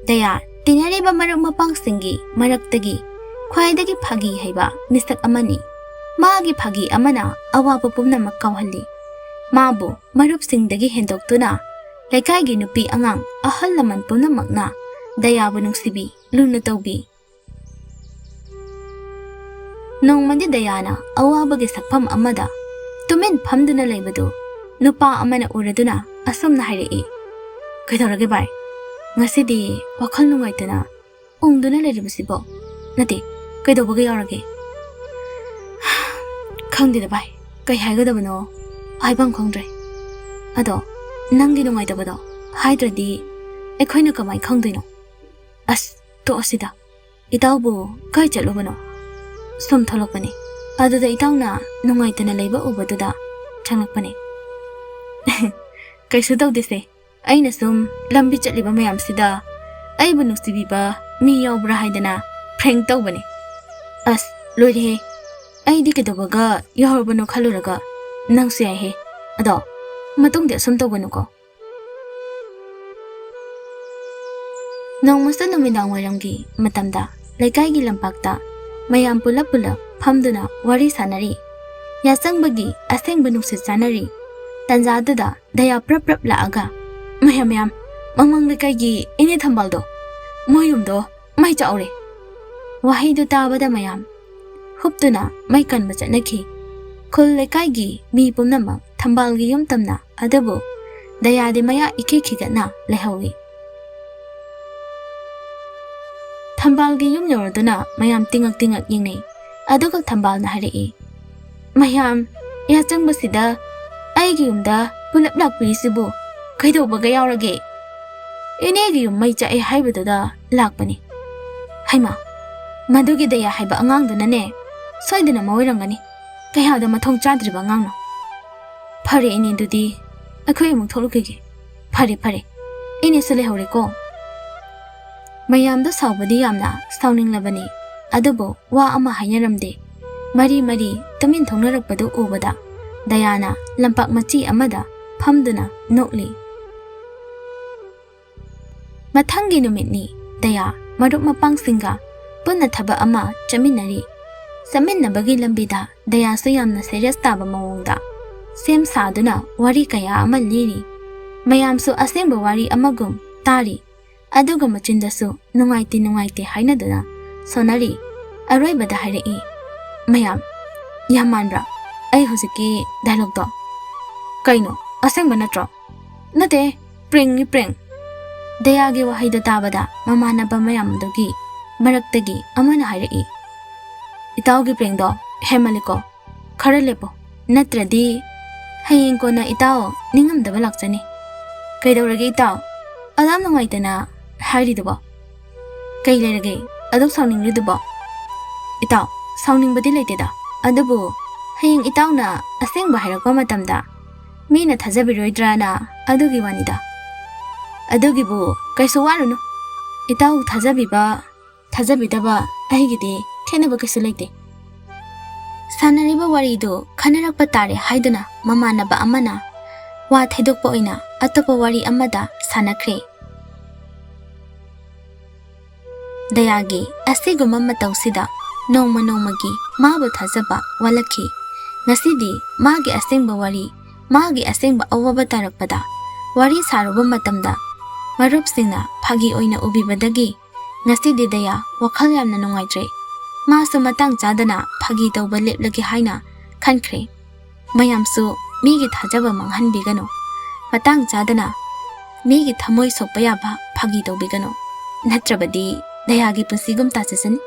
Daya tinariba marang mapangsingi maraktagi khwaidagi phagi haiba misak amani magi phagi amana awaba pumnamak kawhali mabu marupsingdagi hendoktuna leikaigi nupi angang ahal laman pumnamakna dayabu nungsibi luna tawbi nongmadi dayana awabagi sakpham amada tumin phamduna leibadu nupa amana uraduna asomna hairei kaidorage bai ngasidi wakhal nungaitana ongduna leiribasibo nati kaidobaga yaurage khangdida bai kai haigadabano aibang khongdre ado nanggi nungaitabado haidradi ekhoina kamai khangdoino as to asida itaubu kai chalubano sum tholokpani aduda itauna nungaitana leiba ubaduda changlakpani kaisu tawdese aina sum lambi chatliba mayam sida aibu nusibiba mi yaubra haidana prank tawbani as loirehe aidi kedobaga yahorbano khaluraga nangsu yai he ado matungde sum tawbanu ko nongmasa numidang waramgi matamda leikaigi lampakta mayam pulap phamduna wari sanari yasangbagi asengba nungsit sanari tanjadada daya prap laaga mayam mamang leikaigi ine thambaldo moyumdo mai chaure wahidu tabada mayam huptuna mai kan machanaki khul leikaigi mi pumnama thambalgi yumtamna adabu dayade maya ikikigana lehawi Thambalgi yum yoraduna mayam tingak yingnei aduga thambal na harei mayam ya changbasida aigi yumda pulap lakpirisibu kaidobaga yaurage inegi yum mai chae haibadada lakpani haima madugi daya haiba angangduna ne soidana mawiramgani kayada mathong chadriba angangno phare ini dudi akhoi amuk tholukege phare ini sele horeko mayamda saubadi yamna sauninglabani adubo wa ama hainaramde mari tumin thongnarakpadu ubada dayana lampak machi amada phamduna nokli mathangi numitni daya marup mapangsinga punna thaba ama chaminari saminabagi lambida daya su yamna serious taba mawongda sem saduna wari kaya ama liri mayamsu asengba wari amagum tari aduga machindasu nungaiti hainaduna sonari aroibada hairei mayam yamanra ai hujiki dialogue do kaino asengba natro nate prank dayagi wahida tabada mamanaba mayamdugi maraktagi amana hairei itaugi prank do hemaliko khara lepo natradi hayeng kona itao ningamdaba lakchani kaidorage itao adam nungaitana hairidubo kai lerage aduk sauningridubo itao sauningbadi leiteda adubu hayeng itawna asengba hairakpa matamda mina thajabiroidrana adugi wanida adugibu kaisu warunu itaw thajabidaba ahigidi khenaba kaisu leite sanariba waridu khanarakpa tare haiduna mamanaba amana wa thaidokpa oina atopa wari amada sanakre dayagi asiguma matawsida nongmagi mabu thajaba walaki ngasidi magi asengba wari magi asengba awaba tarakpada wari saruba matamda marupsingna phagi oina ubibadagi ngasidi daya wakhal yamna nungaitre masu matang chadana phagi tawba leplagi haina khankhre mayamsu migi thajaba manghanbigano matang chadana migi thamoi sokpa yaba phagi tawbigano natrabadi dayagi pusigum tachasani